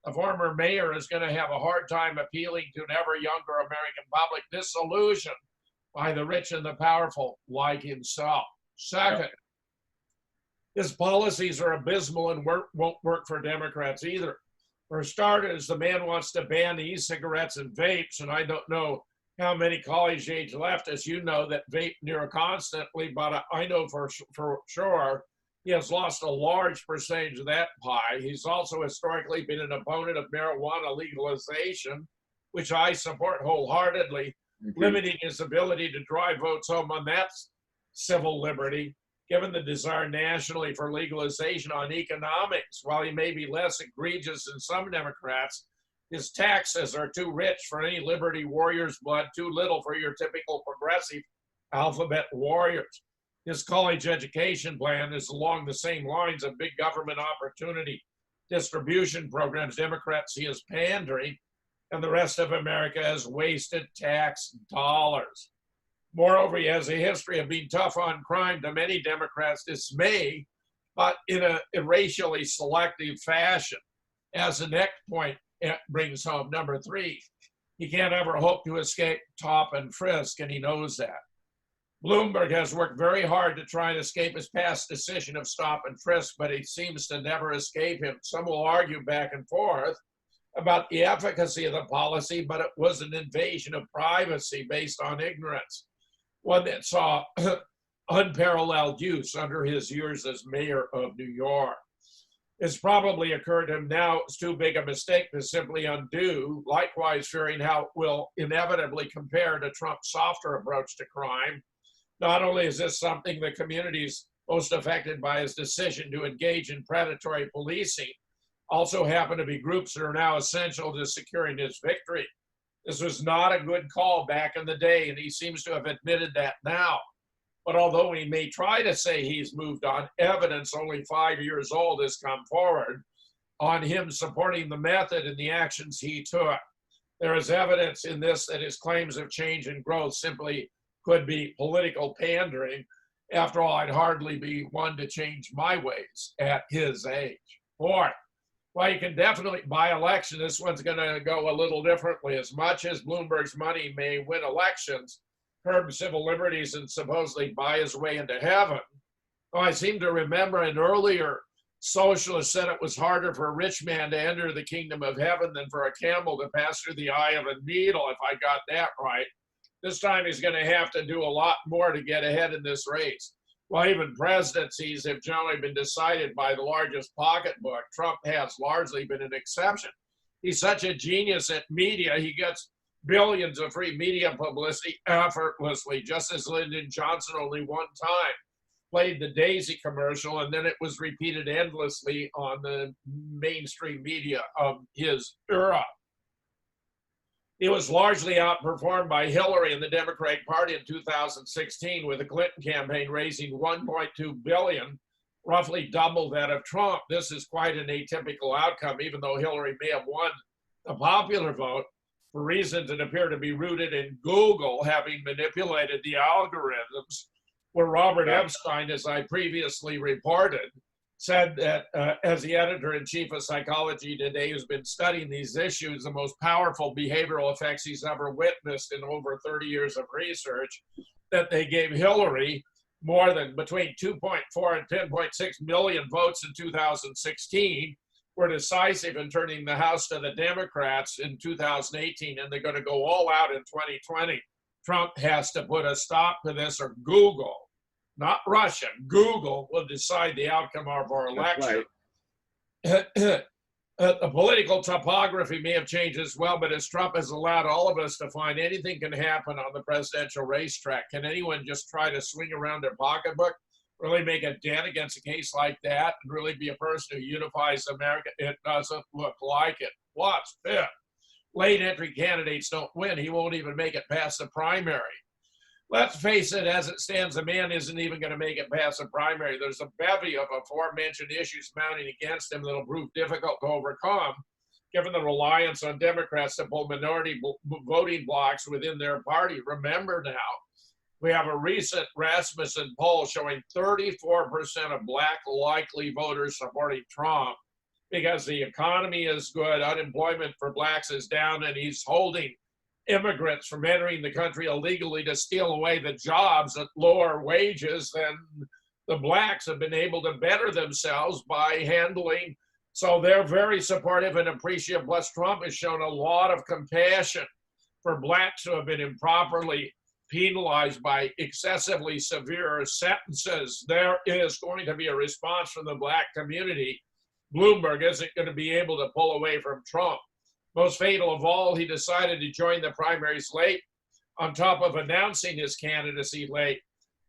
A former mayor is going to have a hard time appealing to an ever younger American public disillusioned by the rich and the powerful like himself. Second, his policies are abysmal and won't work for Democrats either. For starters, the man wants to ban e-cigarettes and vapes, and I don't know how many college-age leftists you know that vape near constantly, but I know for sure he has lost a large percentage of that pie. He's also historically been an opponent of marijuana legalization, which I support wholeheartedly, limiting his ability to drive votes home on that civil liberty, given the desire nationally for legalization on economics. While he may be less egregious than some Democrats, his taxes are too rich for any liberty warrior's blood, too little for your typical progressive alphabet warriors. His college education plan is along the same lines of big government opportunity distribution programs Democrats see as pandering, and the rest of America has wasted tax dollars. Moreover, he has a history of being tough on crime to many Democrats' dismay, but in a racially selective fashion. As the next point brings home, number 3, he can't ever hope to escape top and frisk, and he knows that. Bloomberg has worked very hard to try and escape his past decision of stop and frisk, but he seems to never escape him. Some will argue back and forth about the efficacy of the policy, but it was an invasion of privacy based on ignorance, one that saw unparalleled use under his years as mayor of New York. It's probably occurred to him now it's too big a mistake to simply undo, likewise fearing how it will inevitably compare to Trump's softer approach to crime. Not only is this something the communities most affected by his decision to engage in predatory policing, also happen to be groups that are now essential to securing his victory. This was not a good call back in the day, and he seems to have admitted that now. But although he may try to say he's moved on, evidence only 5 years old has come forward on him supporting the method and the actions he took. There is evidence in this that his claims of change and growth simply could be political pandering. After all, I'd hardly be one to change my ways at his age. Fourth, well, you can definitely, by election, this one's going to go a little differently. As much as Bloomberg's money may win elections, curb civil liberties, and supposedly buy his way into heaven. Oh, I seem to remember an earlier socialist said it was harder for a rich man to enter the kingdom of heaven than for a camel to pass through the eye of a needle, if I got that right. This time he's going to have to do a lot more to get ahead in this race. Well, even presidencies have generally been decided by the largest pocketbook. Trump has largely been an exception. He's such a genius at media, he gets billions of free media publicity effortlessly, just as Lyndon Johnson only one time played the Daisy commercial, and then it was repeated endlessly on the mainstream media of his era. He was largely outperformed by Hillary and the Democratic Party in 2016, with the Clinton campaign raising $1.2 billion, roughly double that of Trump. This is quite an atypical outcome, even though Hillary may have won the popular vote for reasons that appear to be rooted in Google having manipulated the algorithms, where Robert Epstein, as I previously reported, said that as the editor-in-chief of Psychology Today, who's been studying these issues, the most powerful behavioral effects he's ever witnessed in over 30 years of research, that they gave Hillary more than between 2.4 and 10.6 million votes in 2016, were decisive in turning the House to the Democrats in 2018, and they're going to go all out in 2020. Trump has to put a stop to this, or Google, not Russia, Google will decide the outcome of our election. Right. The political topography may have changed as well, but as Trump has allowed all of us to find, anything can happen on the presidential racetrack. Can anyone just try to swing around their pocketbook, really make a dent against a case like that, and really be a person who unifies America? It doesn't look like it. Plus, fifth, late entry candidates don't win. He won't even make it past the primary. Let's face it, as it stands, the man isn't even going to make it past the primary. There's a bevy of aforementioned issues mounting against him that'll prove difficult to overcome, given the reliance on Democrats to pull minority voting blocks within their party. Remember now, we have a recent Rasmussen poll showing 34% of Black likely voters supporting Trump because the economy is good, unemployment for Blacks is down, and he's holding immigrants from entering the country illegally to steal away the jobs at lower wages than the Blacks have been able to better themselves by handling. So they're very supportive and appreciative. Plus, Trump has shown a lot of compassion for Blacks who have been improperly penalized by excessively severe sentences. There is going to be a response from the Black community. Bloomberg isn't going to be able to pull away from Trump. Most fatal of all, he decided to join the primaries late, on top of announcing his candidacy late.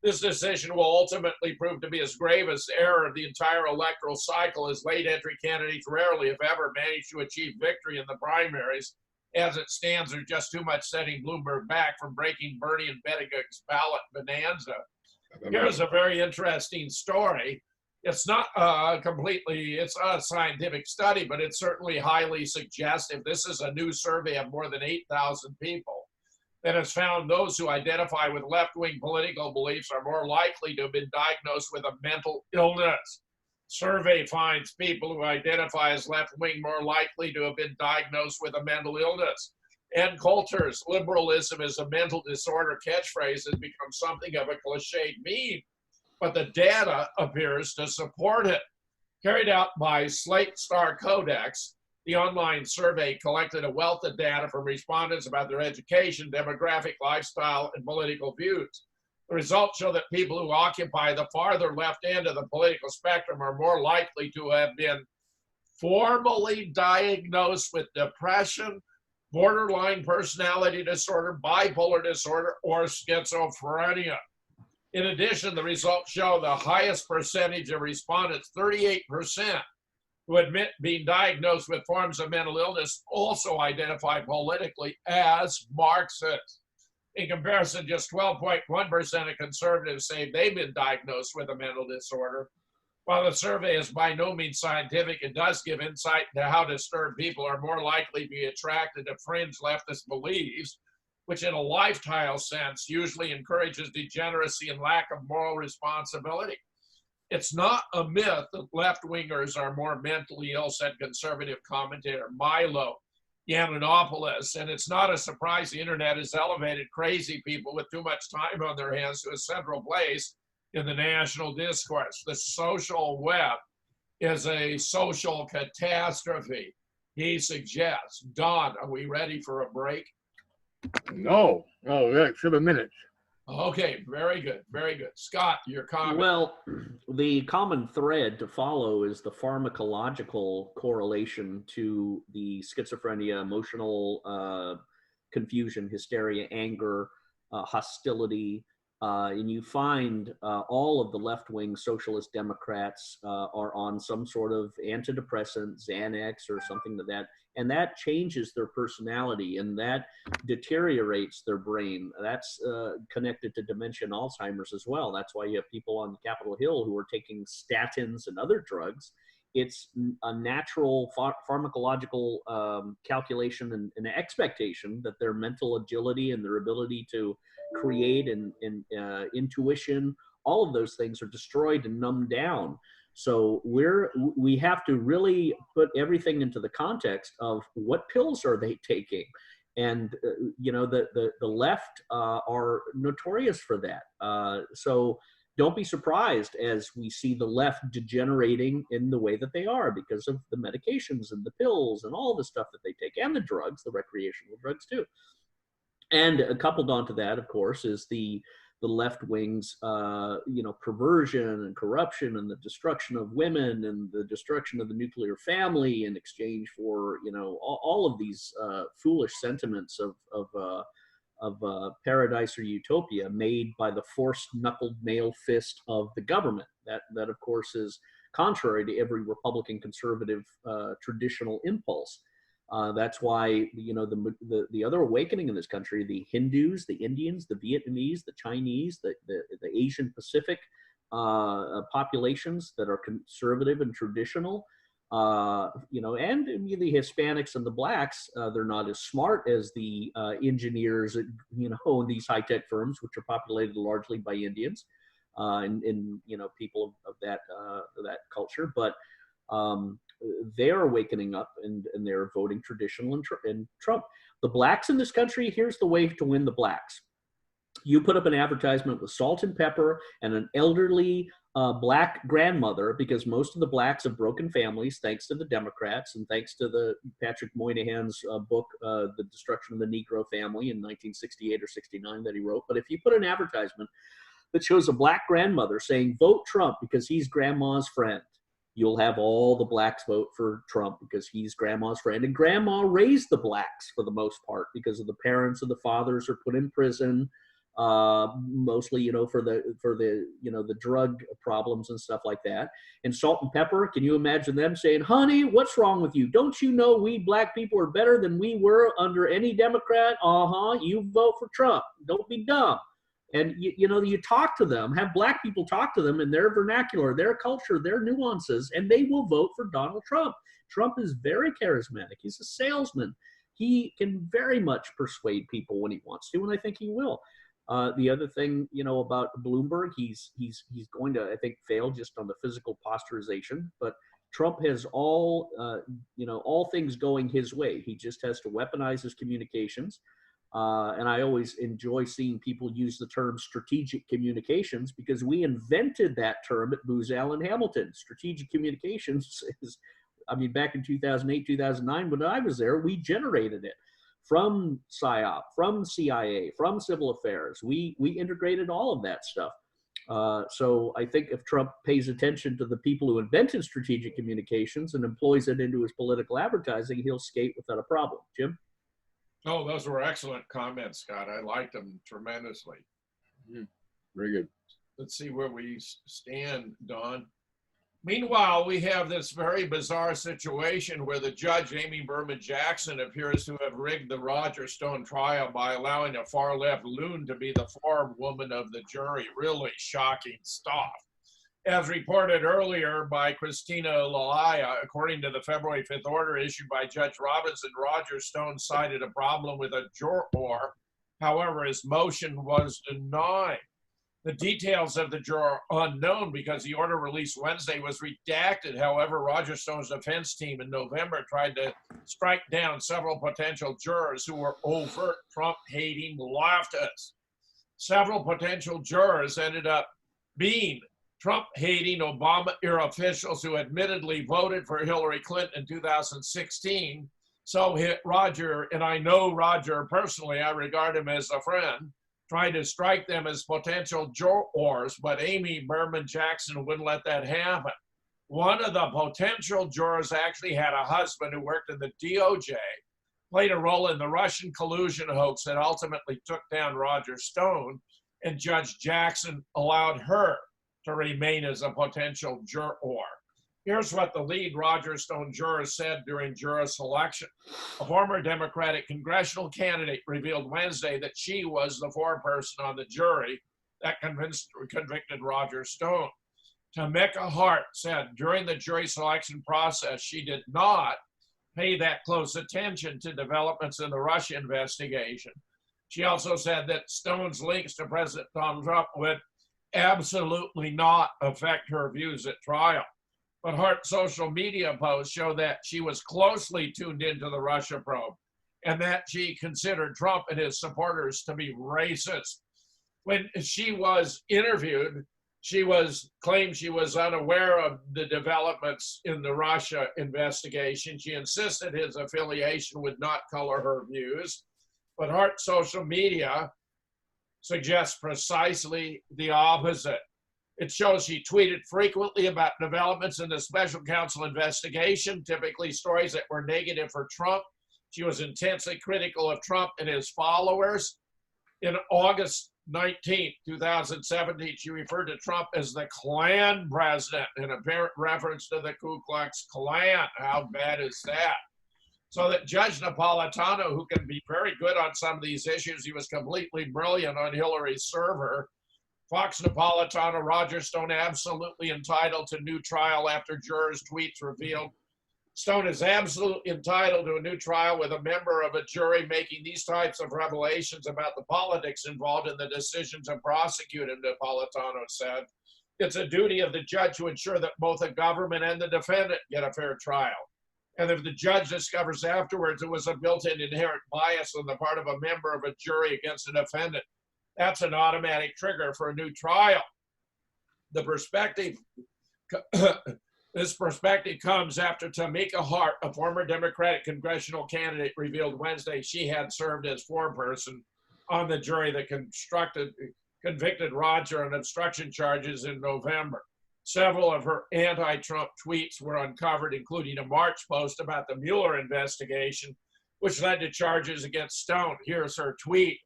This decision will ultimately prove to be as grave as the error of the entire electoral cycle, as late entry candidates rarely, if ever, manage to achieve victory in the primaries. As it stands, there's just too much setting Bloomberg back from breaking Bernie and Buttigieg's ballot bonanza. Here's a very interesting story. It's not it's not a scientific study, but it's certainly highly suggestive. This is a new survey of more than 8,000 people that has found those who identify with left-wing political beliefs are more likely to have been diagnosed with a mental illness. Survey finds people who identify as left-wing more likely to have been diagnosed with a mental illness. And Coulter's liberalism is a mental disorder catchphrase has become something of a cliched meme, but the data appears to support it. Carried out by Slate Star Codex, the online survey collected a wealth of data from respondents about their education, demographic, lifestyle, and political views. The results show that people who occupy the farther left end of the political spectrum are more likely to have been formally diagnosed with depression, borderline personality disorder, bipolar disorder, or schizophrenia. In addition, the results show the highest percentage of respondents, 38%, who admit being diagnosed with forms of mental illness, also identify politically as Marxists. In comparison, just 12.1% of conservatives say they've been diagnosed with a mental disorder. While the survey is by no means scientific, it does give insight into how disturbed people are more likely to be attracted to fringe leftist beliefs, which in a lifestyle sense usually encourages degeneracy and lack of moral responsibility. It's not a myth that left-wingers are more mentally ill, said conservative commentator Milo Yiannopoulos, and it's not a surprise the internet has elevated crazy people with too much time on their hands to a central place in the national discourse. The social web is a social catastrophe, he suggests. Don, are we ready for a break? No, we got 7 minutes. Okay, very good, very good. Scott, your comment. Well, the common thread to follow is the pharmacological correlation to the schizophrenia, emotional confusion, hysteria, anger, hostility. And you find all of the left-wing socialist Democrats are on some sort of antidepressant, Xanax or something like that. And that changes their personality and that deteriorates their brain. That's connected to dementia and Alzheimer's as well. That's why you have people on Capitol Hill who are taking statins and other drugs. It's a natural pharmacological calculation and expectation that their mental agility and their ability to create and intuition, all of those things are destroyed and numbed down. So we have to really put everything into the context of what pills are they taking, and the left are notorious for that. So don't be surprised as we see the left degenerating in the way that they are because of the medications and the pills and all the stuff that they take, and the drugs, the recreational drugs too. And coupled onto that, of course, is the left wing's perversion and corruption and the destruction of women and the destruction of the nuclear family in exchange for all of these foolish sentiments of paradise or utopia made by the forced knuckled nail fist of the government. That of course is contrary to every Republican conservative traditional impulse. That's why the other awakening in this country, the Hindus, the Indians, the Vietnamese, the Chinese, the Asian Pacific populations that are conservative and traditional, and the Hispanics and the blacks, they're not as smart as the engineers in these high-tech firms, which are populated largely by Indians and people of that culture, but they're wakening up and they're voting traditional and Trump. The blacks in this country, here's the way to win the blacks. You put up an advertisement with salt and pepper and an elderly black grandmother, because most of the blacks have broken families thanks to the Democrats and thanks to the Patrick Moynihan's book, The Destruction of the Negro Family in 1968 or 69 that he wrote. But if you put an advertisement that shows a black grandmother saying, vote Trump because he's grandma's friend, you'll have all the blacks vote for Trump because he's grandma's friend. And grandma raised the blacks for the most part because of the parents and the fathers are put in prison, mostly, for the drug problems and stuff like that. And salt and pepper, can you imagine them saying, honey, what's wrong with you? Don't you know we black people are better than we were under any Democrat? You vote for Trump. Don't be dumb. And you talk to them, have black people talk to them in their vernacular, their culture, their nuances, and they will vote for Donald Trump. Trump is very charismatic. He's a salesman. He can very much persuade people when he wants to, and I think he will. The other thing, about Bloomberg, he's going to, I think, fail just on the physical posturization. But Trump has all things going his way. He just has to weaponize his communications. And I always enjoy seeing people use the term strategic communications because we invented that term at Booz Allen Hamilton. Strategic communications is, back in 2008, 2009, when I was there, we generated it from PSYOP, from CIA, from civil affairs. We integrated all of that stuff. So I think if Trump pays attention to the people who invented strategic communications and employs it into his political advertising, he'll skate without a problem. Jim? Oh, those were excellent comments, Scott. I liked them tremendously. Very good. Let's see where we stand, Don. Meanwhile, we have this very bizarre situation where the judge, Amy Berman Jackson, appears to have rigged the Roger Stone trial by allowing a far-left loon to be the forewoman of the jury. Really shocking stuff. As reported earlier by Christina Lalaya, according to the February 5th order issued by Judge Robinson, Roger Stone cited a problem with a juror. However, his motion was denied. The details of the juror are unknown because the order released Wednesday was redacted. However, Roger Stone's defense team in November tried to strike down several potential jurors who were overt Trump-hating leftists. Several potential jurors ended up being Trump-hating Obama-era officials who admittedly voted for Hillary Clinton in 2016. So Roger, and I know Roger personally, I regard him as a friend, tried to strike them as potential jurors, but Amy Berman Jackson wouldn't let that happen. One of the potential jurors actually had a husband who worked in the DOJ, played a role in the Russian collusion hoax that ultimately took down Roger Stone, and Judge Jackson allowed her to remain as a potential juror. Here's what the lead Roger Stone juror said during juror selection. A former Democratic congressional candidate revealed Wednesday that she was the foreperson on the jury that convicted Roger Stone. Tamika Hart said during the jury selection process, she did not pay that close attention to developments in the Russia investigation. She also said that Stone's links to President Donald Trump would absolutely not affect her views at trial. But Hart's social media posts show that she was closely tuned into the Russia probe and that she considered Trump and his supporters to be racist. When she was interviewed, she claimed she was unaware of the developments in the Russia investigation. She insisted his affiliation would not color her views. But Hart's social media suggests precisely the opposite. It shows she tweeted frequently about developments in the special counsel investigation, typically stories that were negative for Trump. She was intensely critical of Trump and his followers. In August 19, 2017, she referred to Trump as the Klan president, in apparent reference to the Ku Klux Klan. How bad is that? So that Judge Napolitano, who can be very good on some of these issues, he was completely brilliant on Hillary's server. Fox Napolitano, Roger Stone absolutely entitled to new trial after jurors' tweets revealed. Stone is absolutely entitled to a new trial with a member of a jury making these types of revelations about the politics involved in the decision to prosecute him, Napolitano said. It's a duty of the judge to ensure that both the government and the defendant get a fair trial. And if the judge discovers afterwards it was a built-in inherent bias on the part of a member of a jury against a defendant, that's an automatic trigger for a new trial. The perspective, this perspective comes after Tamika Hart, a former Democratic congressional candidate, revealed Wednesday she had served as foreperson on the jury that convicted Roger on obstruction charges in November. Several of her anti-Trump tweets were uncovered, including a March post about the Mueller investigation, which led to charges against Stone. Here's her tweet.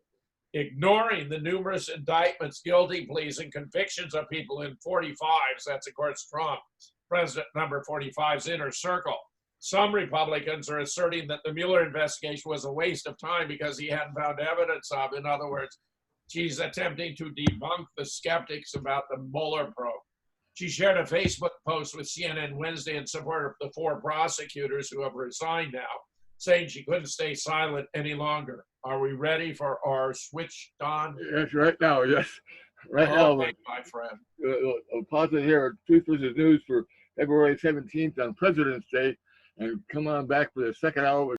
Ignoring the numerous indictments, guilty pleas, and convictions of people in 45s, that's of course Trump, President number 45's inner circle. Some Republicans are asserting that the Mueller investigation was a waste of time because he hadn't found evidence of. In other words, she's attempting to debunk the skeptics about the Mueller probe. She shared a Facebook post with CNN Wednesday in support of the 4 prosecutors who have resigned now, saying she couldn't stay silent any longer. Are we ready for our switch, Don? Yes, right now, yes. Right now, my friend. I'll pause it here. Truth versus News for February 17th on President's Day. And come on back for the second hour.